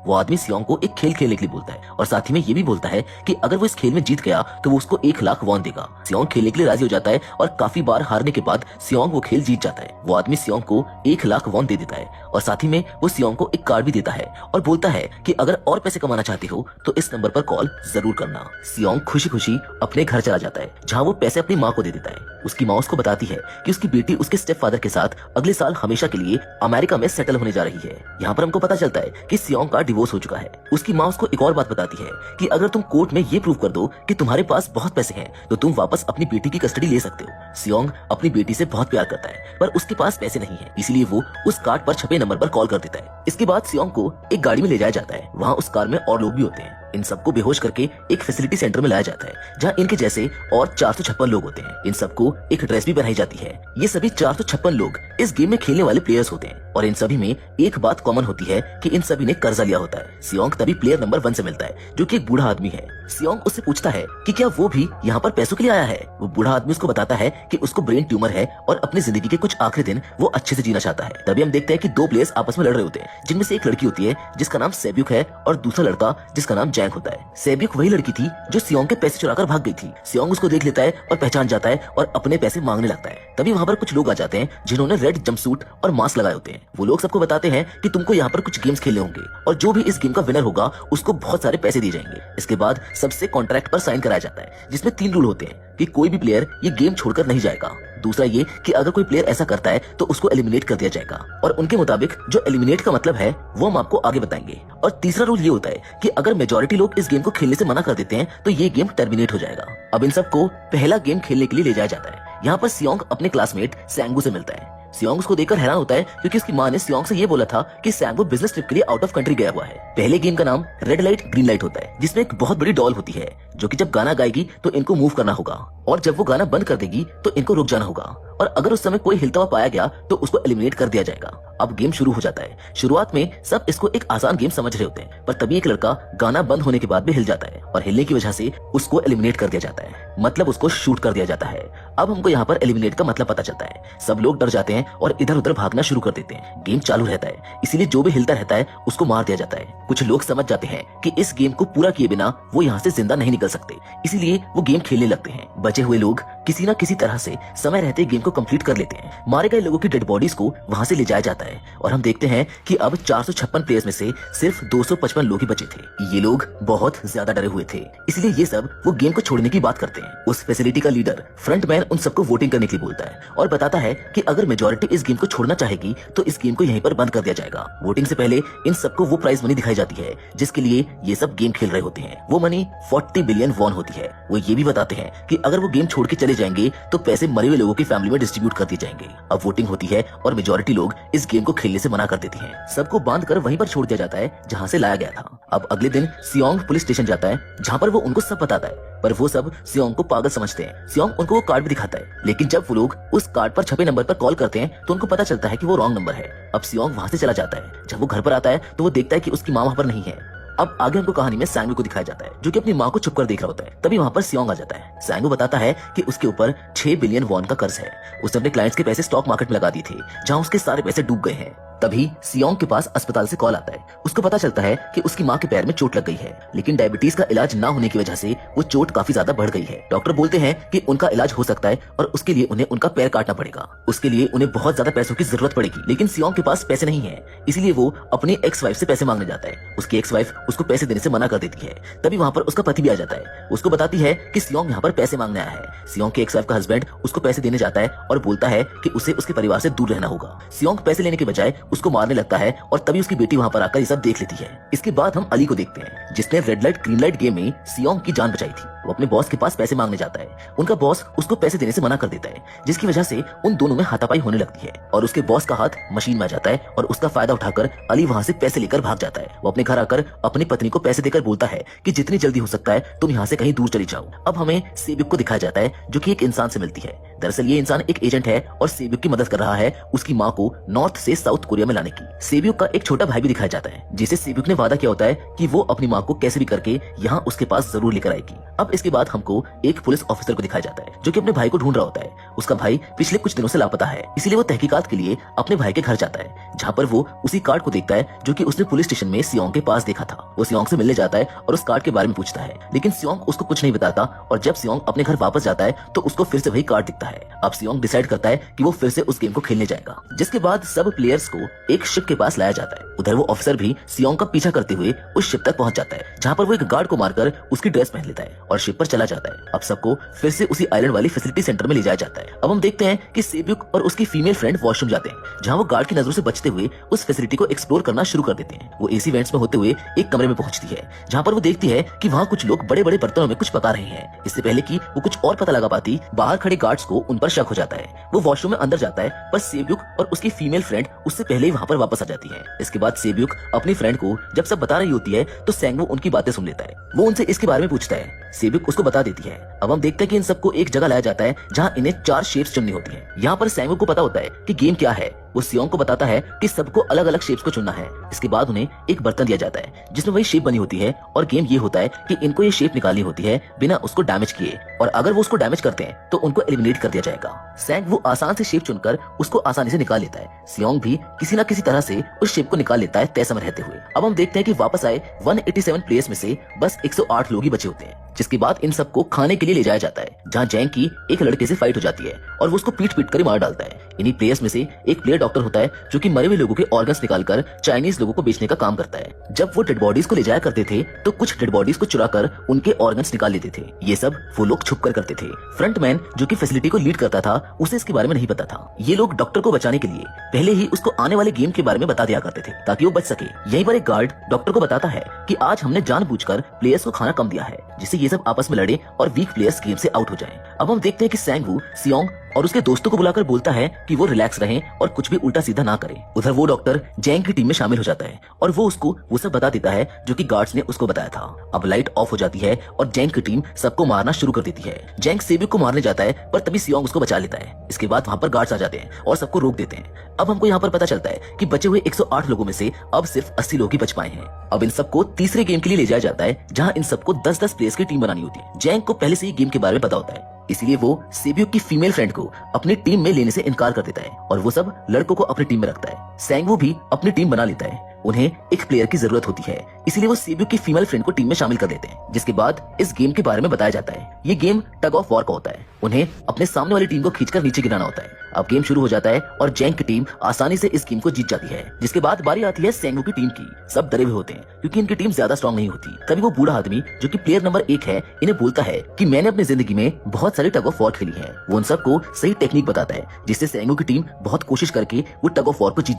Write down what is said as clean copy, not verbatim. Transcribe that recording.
वो आदमी सियोंग को एक खेल खेलने के लिए बोलता है और साथ ही में ये भी बोलता है कि अगर वो इस खेल में जीत गया तो वो उसको 1 लाख वॉन देगा। सियोंग खेलने के लिए राजी हो जाता है और काफी बार हारने के बाद सियोंग वो खेल जीत जाता है। वो आदमी सियोंग को 1 लाख वॉन दे देता है और साथ ही में वो सियोंग को एक कार्ड भी देता है और बोलता है कि अगर और पैसे कमाना चाहते हो तो इस नंबर पर कॉल जरूर करना। सियोंग खुशी खुशी अपने घर चला जाता है जहाँ वो पैसे अपनी माँ को दे देता है। उसकी माँ उसको बताती है कि उसकी बेटी उसके स्टेप फादर के साथ अगले साल हमेशा के लिए अमेरिका में सेटल होने जा रही है। यहाँ पर हमको पता चलता है कि सियोंग का डिवोर्स हो चुका है। उसकी माँ उसको एक और बात बताती है कि अगर तुम कोर्ट में ये प्रूव कर दो कि तुम्हारे पास बहुत पैसे हैं तो तुम वापस अपनी बेटी की कस्टडी ले सकते हो। सियोंग अपनी बेटी से बहुत प्यार करता है पर उसके पास पैसे नहीं है, इसीलिए वो उस कार्ड पर छपे नंबर पर कॉल कर देता है। इसके बाद सियोंग को एक गाड़ी में ले जाया जाता है। वहाँ उस कार में और लोग भी होते हैं। इन सबको बेहोश करके एक फैसिलिटी सेंटर में लाया जाता है जहाँ इनके जैसे और 456 लोग होते हैं। इन सबको एक ड्रेस भी पहनाई जाती है। ये सभी 456 लोग इस गेम में खेलने वाले प्लेयर्स होते हैं और इन सभी में एक बात कॉमन होती है कि इन सभी ने कर्जा लिया होता है। सियोंग तभी प्लेयर नंबर 1 से मिलता है जो कि एक बूढ़ा आदमी है। सियोंग उससे पूछता है कि क्या वो भी यहाँ पर पैसों के लिए आया है। वो बूढ़ा आदमी उसको बताता है कि उसको ब्रेन ट्यूमर है और अपनी जिंदगी के कुछ आखिरी दिन वो अच्छे से जीना चाहता है। तभी हम देखते हैं कि 2 प्लेयर्स आपस में लड़ रहे होते हैं जिनमें से एक लड़की होती है जिसका नाम सेब्युक है और दूसरा लड़का जिसका नाम जैंग होता है। सेब्युक वही लड़की थी जो सियोंग के पैसे चुराकर भाग गई थी। सियोंग उसको देख लेता है और पहचान जाता है और अपने पैसे मांगने लगता है। तभी वहाँ पर कुछ लोग आ जाते हैं जिन्होंने रेड जंपसूट और मास्क लगाए होते हैं। वो लोग सबको बताते हैं कि तुमको यहाँ पर कुछ गेम्स खेलने होंगे और जो भी इस गेम का विनर होगा उसको बहुत सारे पैसे दिए जाएंगे। इसके बाद सबसे कॉन्ट्रैक्ट पर साइन कराया जाता है जिसमें 3 रूल होते हैं कि कोई भी प्लेयर ये गेम छोड़कर नहीं जाएगा। दूसरा ये कि अगर कोई प्लेयर ऐसा करता है तो उसको एलिमिनेट कर दिया जाएगा और उनके मुताबिक जो एलिमिनेट का मतलब है वो हम आपको आगे बताएंगे। और तीसरा रूल ये होता है कि अगर मेजॉरिटी लोग इस गेम को खेलने से मना कर देते हैं तो ये गेम टर्मिनेट हो जाएगा। अब इन सबको पहला गेम खेलने के लिए ले जाया जाता है। यहाँ पर सियोंग अपने क्लासमेट सैंगू से मिलता है। सियोंग उसको देखकर हैरान होता है क्योंकि उसकी माँ ने सियोंग से ये बोला था कि सैंगू बिजनेस ट्रिप के लिए आउट ऑफ कंट्री गया हुआ है। पहले गेम का नाम रेड लाइट ग्रीन लाइट होता है जिसमें एक बहुत बड़ी डॉल होती है जो कि जब गाना गाएगी तो इनको मूव करना होगा और जब वो गाना बंद कर देगी तो इनको रुक जाना होगा और अगर उस समय कोई हिलता हुआ पाया गया तो उसको एलिमिनेट कर दिया जाएगा। अब गेम शुरू हो जाता है। शुरुआत में सब इसको एक आसान गेम समझ रहे होते हैं पर तभी एक लड़का गाना बंद होने के बाद भी हिल जाता है और हिलने की वजह से उसको एलिमिनेट कर दिया जाता है, मतलब उसको शूट कर दिया जाता है। अब हमको यहाँ पर एलिमिनेट का मतलब पता चलता है। सब लोग डर जाते हैं और इधर उधर भागना शुरू कर देते हैं। गेम चालू रहता है इसीलिए जो भी हिलता रहता है उसको मार दिया जाता है। कुछ लोग समझ जाते हैं कि इस गेम को पूरा किए बिना वो यहाँ से जिंदा नहीं निकल सकते, इसीलिए वो गेम खेलने लगते हैं। बचे हुए लोग किसी न किसी तरह से समय रहते गेम को कंप्लीट कर लेते हैं। मारे गए लोगों की डेड बॉडीज को वहां से ले जाया जाता है और हम देखते हैं कि अब 456 प्लेयर्स में से सिर्फ 255 लोग ही बचे थे। ये लोग बहुत ज्यादा डरे हुए थे, इसलिए ये सब वो गेम को छोड़ने की बात करते हैं। उस फैसिलिटी का लीडर फ्रंटमैन उन सबको वोटिंग करने के लिए बोलता है और बताता है कि अगर मेजॉरिटी इस गेम को छोड़ना चाहेगी तो इस गेम को यहीं पर बंद कर दिया जाएगा। वोटिंग से पहले इन सबको वो प्राइज मनी दिखाई जाती है जिसके लिए ये सब गेम खेल रहे होते हैं। वो मनी 40 बिलियन वॉन होती है। वो ये भी बताते हैं कि अगर वो गेम छोड़ के चले जाएंगे तो पैसे मरे हुए लोगों की फैमिली में डिस्ट्रीब्यूट कर दिए जाएंगे। अब वोटिंग होती है और मेजॉरिटी लोग इस गेम को खेलने से मना कर देती हैं। सबको बांध कर वहीं पर छोड़ दिया जाता है जहां से लाया गया था। अब अगले दिन सियोंग पुलिस स्टेशन जाता है जहां पर वो उनको सब बताता है पर वो सब सियोंग को पागल समझते हैं। सियोंग उनको वो कार्ड भी दिखाता है लेकिन जब वो लोग उस कार्ड पर छपे नंबर पर कॉल करते हैं तो उनको पता चलता है कि वो रॉन्ग नंबर है। अब सियोंग वहां से चला जाता है। जब वो घर पर आता है तो वो देखता है कि उसकी माँ वहां पर नहीं है। अब आगे हमको कहानी में सैंगू को दिखाया जाता है जो कि अपनी माँ को छुपकर देख रहा होता है। तभी वहां पर सियोंग आ जाता है। सैंगू बताता है कि उसके ऊपर 6 बिलियन वॉन का कर्ज है। उसने अपने क्लाइंट्स के पैसे स्टॉक मार्केट में लगा दिए थे जहां उसके सारे पैसे डूब गए हैं। तभी सियोंग के पास अस्पताल से कॉल आता है। उसको पता चलता है कि उसकी माँ के पैर में चोट लग गई है लेकिन डायबिटीज का इलाज ना होने की वजह से वो चोट काफी ज्यादा बढ़ गई है। डॉक्टर बोलते हैं कि उनका इलाज हो सकता है और उसके लिए उन्हें उनका पैर काटना पड़ेगा। उसके लिए उन्हें बहुत ज्यादा पैसों की जरूरत पड़ेगी लेकिन सियोंग के पास पैसे नहीं है, इसीलिए वो अपनी एक्स वाइफ से पैसे मांगने जाता है। उसकी एक्स वाइफ उसको पैसे देने से मना कर देती है। तभी वहाँ पर उसका पति भी आ जाता है। उसको बताती है कि सियोंग यहाँ पर पैसे मांगने आया है। सियोंग के एक्स वाइफ का हस्बैंड उसको पैसे देने जाता है और बोलता है कि उसे उसके परिवार से दूर रहना होगा। सियोंग पैसे लेने के बजाय उसको मारने लगता है और तभी उसकी बेटी वहां पर आकर ये सब देख लेती है। इसके बाद हम अली को देखते हैं जिसने red light green light game में सियोंग की जान बचाई थी। वो अपने बॉस के पास पैसे मांगने जाता है। उनका बॉस उसको पैसे देने से मना कर देता है जिसकी वजह से उन दोनों में हाथापाई होने लगती है और उसके बॉस का हाथ मशीन में आ जाता है और उसका फायदा उठाकर अली वहां से पैसे लेकर भाग जाता है। वो अपने घर आकर अपनी पत्नी को पैसे देकर बोलता है कि जितनी जल्दी हो सकता है तुम यहाँ से कहीं दूर चली जाओ। अब हमें सेबिक को दिखाया जाता है जो कि एक इंसान से मिलती है। दरअसल ये इंसान एक एजेंट है और सेब्यूक की मदद कर रहा है उसकी माँ को नॉर्थ से साउथ कोरिया में लाने की। सेब्यूक का एक छोटा भाई भी दिखाया जाता है जिसे सेब्यूक ने वादा किया होता है कि वो अपनी माँ को कैसे भी करके यहाँ उसके पास जरूर लेकर आएगी। अब इसके बाद हमको एक पुलिस ऑफिसर को दिखाया जाता है जो कि अपने भाई को ढूंढ रहा होता है। उसका भाई पिछले कुछ दिनों से लापता है, इसीलिए वो तहकीकात के लिए अपने भाई के घर जाता है, जहाँ पर वो उसी कार्ड को देखता है जो कि उसने पुलिस स्टेशन में सियोंग के पास देखा था। वो सियोंग से मिलने जाता है और उस कार्ड के बारे में पूछता है, लेकिन सियोंग उसको कुछ नहीं बताता और जब सियोंग अपने घर वापस जाता है तो उसको फिर से वही कार्ड दिखता है। अब सियोंग डिसाइड करता है कि वो फिर से उस गेम को खेलने जाएगा, जिसके बाद सब प्लेयर्स को एक शिप के पास लाया जाता है। उधर वो ऑफिसर भी सियोंग का पीछा करते हुए उस शिप तक पहुंच जाता है, जहाँ पर वो एक गार्ड को मारकर उसकी ड्रेस पहन लेता है और शिप पर चला जाता है। अब सबको फिर से उसी आइलैंड वाली फैसिलिटी सेंटर में ले जाया जाता है। अब हम देखते हैं कि सेब्यूक और उसकी फीमेल फ्रेंड वॉशरूम जाते हैं, जहाँ वो गार्ड की नजरों से बचते हुए उस फैसिलिटी को एक्सप्लोर करना शुरू कर देते हैं। वो एसी वेंट्स में होते हुए एक कमरे में पहुंचती है, जहाँ पर वो देखती है कि वहाँ कुछ लोग बड़े बड़े बर्तनों में कुछ पका रहे हैं। इससे पहले कि वो कुछ और पता लगा पाती, बाहर खड़े गार्ड्स को उन पर शक हो जाता है। वो वॉशरूम में अंदर जाता है, पर सेब्यूक और उसकी फीमेल फ्रेंड उससे पहले ही वहाँ पर वापस आ जाती है। इसके बाद सेब्यूक अपनी फ्रेंड को जब सब बता रही होती है तो सैंगवू उनकी बातें सुन लेता है। वो उनसे इसके बारे में पूछता है, सेब्यूक उसको बता देती है। अब हम देखते हैं कि इन सबको एक जगह लाया जाता है जहाँ इन्हें 4 शेप्स चुननी होती है। यहाँ पर सैंगवू को पता होता है कि गेम क्या है। वो सियोंग को बताता है कि सबको अलग अलग शेप्स को चुनना है। इसके बाद उन्हें एक बर्तन दिया जाता है जिसमें वही शेप बनी होती है और गेम ये होता है कि इनको ये शेप निकालनी होती है बिना उसको डैमेज किए, और अगर वो उसको डैमेज करते हैं तो उनको एलिमिनेट कर दिया जाएगा। सैंगवू आसान से शेप चुनकर उसको आसानी से निकाल लेता है। सियोंग भी किसी न किसी तरह से उस शेप को निकाल लेता है तय समय रहते हुए। अब हम देखते हैं कि वापस आए 187 प्लेयर्स में से बस 108 लोग ही बचे होते हैं, जिसके बाद इन सबको खाने के लिए ले जाया जाता है, जहाँ जैंग की एक लड़के से फाइट हो जाती है और वो उसको पीट पीट कर मार डालता है। इन्हीं प्लेयर्स में से एक प्लेयर डॉक्टर होता है जो कि मरे हुए लोगों के ऑर्गन्स निकालकर चाइनीज लोगों को बेचने का काम करता है। जब वो डेड बॉडीज को ले जाया करते थे तो कुछ डेड बॉडीज को चुराकर उनके ऑर्गन्स निकाल लेते थे। ये सब वो लोग छुप कर करते थे। फ्रंटमैन जो कि फैसिलिटी को लीड करता था उसे इसके बारे में नहीं पता था। ये लोग डॉक्टर को बचाने के लिए पहले ही उसको आने वाले गेम के बारे में बता दिया करते थे ताकि वो बच सके। यहीं पर एक गार्ड डॉक्टर को बताता है कि आज हमने जानबूझकर प्लेयर्स को खाना कम दिया है जिससे ये सब आपस में लड़े और वीक प्लेयर्स गेम से आउट हो जाएं। अब हम देखते हैं कि सैंगवू सियोंग और उसके दोस्तों को बुलाकर बोलता है कि वो रिलैक्स रहें और कुछ भी उल्टा सीधा ना करें। उधर वो डॉक्टर जैंग की टीम में शामिल हो जाता है और वो उसको वो सब बता देता है जो कि गार्ड्स ने उसको बताया था। अब लाइट ऑफ हो जाती है और जैंग की टीम सबको मारना शुरू कर देती है। जैंग सेब्यूक को मारने जाता है पर तभी सियोंग उसको बचा लेता है। इसके बाद वहाँ पर गार्ड्स आ जाते हैं और सबको रोक देते हैं। अब हमको यहाँ पर पता चलता है कि बचे हुए 108 लोगों में से अब सिर्फ 80 लोग ही बच पाए हैं। अब इन सबको तीसरे गेम के लिए ले जाया जाता है जहाँ इन सबको 10-10 प्लेयर्स की टीम बनानी होती है। जैंग को पहले से ही गेम के बारे में पता होता है, इसलिए वो सेब्यूक की फीमेल फ्रेंड को अपनी टीम में लेने से इनकार कर देता है और वो सब लड़कों को अपनी टीम में रखता है। सैंगवू भी अपनी टीम बना लेता है। उन्हें एक प्लेयर की जरूरत होती है, इसलिए वो सेब्यूक की फीमेल फ्रेंड को टीम में शामिल कर देते हैं, जिसके बाद इस गेम के बारे में बताया जाता है। ये गेम टग ऑफ वॉर का होता है। उन्हें अपने सामने वाली टीम को खींचकर नीचे गिराना होता है। अब गेम शुरू हो जाता है और जैंग की टीम आसानी से इस गेम को जीत जाती है, जिसके बाद बारी आती है सैंगवू की टीम की। सब डरे हुए होते हैं क्योंकि इनकी टीम ज्यादा स्ट्रॉन्ग नहीं होती। तभी वो बूढ़ा आदमी जो कि प्लेयर नंबर 1 है इन्हें बोलता है कि मैंने अपनी जिंदगी में बहुत सारी टग ऑफ वॉर खेली है। वो उन सबको सही टेक्निक बताता है जिससे सैंगवू की टीम बहुत कोशिश करके वो टग ऑफ वॉर को जीत